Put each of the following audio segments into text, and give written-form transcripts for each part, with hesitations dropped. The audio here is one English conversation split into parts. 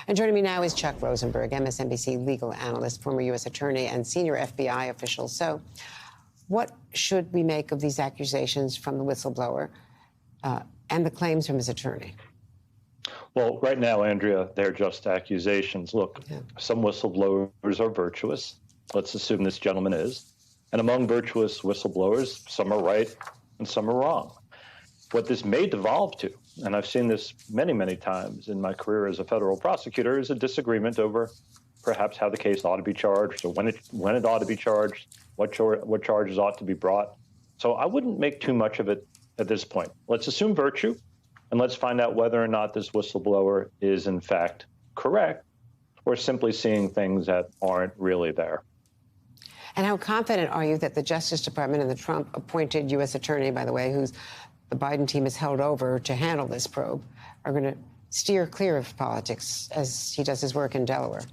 And joining me now is Chuck Rosenberg, MSNBC legal analyst, former U.S. attorney and senior FBI official. So what should we make of these accusations from the whistleblower and the claims from his attorney? Well, right now, Andrea, they're just accusations. Look, some whistleblowers are virtuous. Let's assume this gentleman is. And among virtuous whistleblowers, some are right and some are wrong. What this may devolve to, and I've seen this many, many times in my career as a federal prosecutor, is a disagreement over perhaps how the case ought to be charged or when it ought to be charged, what charges ought to be brought. So I wouldn't make too much of it at this point. Let's assume virtue, and let's find out whether or not this whistleblower is in fact correct or simply seeing things that aren't really there. And how confident are you that the Justice Department and the Trump-appointed U.S. attorney, by the way, who's the Biden team has held over to handle this probe, are going to steer clear of politics as he does his work in Delaware?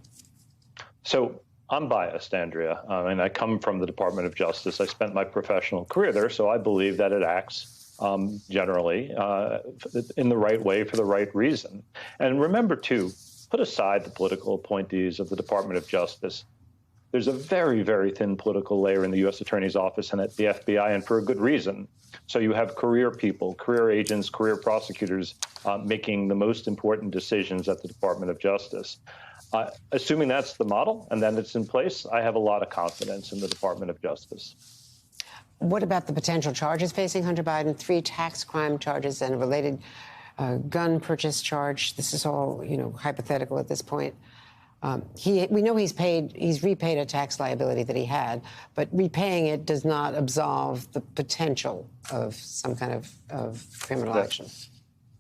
So I'm biased, Andrea, and I come from the Department of Justice. I spent my professional career there, so I believe that it acts generally in the right way for the right reason. And remember, too, put aside the political appointees of the Department of Justice. There's a very, very thin political layer in the U.S. Attorney's Office and at the FBI, and for a good reason. So you have career people, career agents, career prosecutors making the most important decisions at the Department of Justice. Assuming that's the model and then it's in place, I have a lot of confidence in the Department of Justice. What about the potential charges facing Hunter Biden? 3 tax crime charges and a related gun purchase charge. This is all, hypothetical at this point. We know he's repaid a tax liability that he had, but repaying it does not absolve the potential of some kind of criminal action.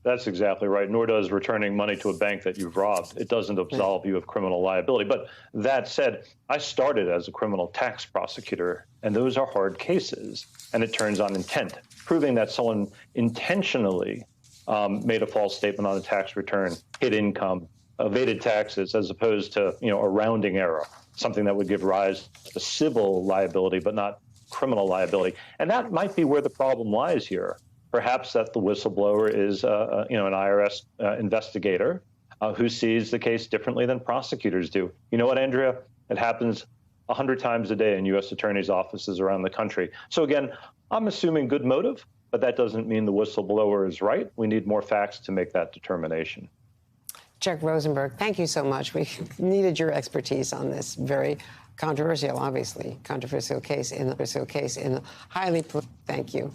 That's exactly right. Nor does returning money to a bank that you've robbed. It doesn't absolve you of criminal liability. But that said, I started as a criminal tax prosecutor, and those are hard cases. And it turns on intent, proving that someone intentionally made a false statement on a tax return, hid income, evaded taxes, as opposed to, a rounding error, something that would give rise to civil liability, but not criminal liability. And that might be where the problem lies here. Perhaps that the whistleblower is, an IRS investigator who sees the case differently than prosecutors do. You know what, Andrea? It happens 100 times a day in U.S. attorneys' offices around the country. So again, I'm assuming good motive, but that doesn't mean the whistleblower is right. We need more facts to make that determination. Chuck Rosenberg, thank you so much. We needed your expertise on this very controversial, obviously, controversial case in the highly. Thank you.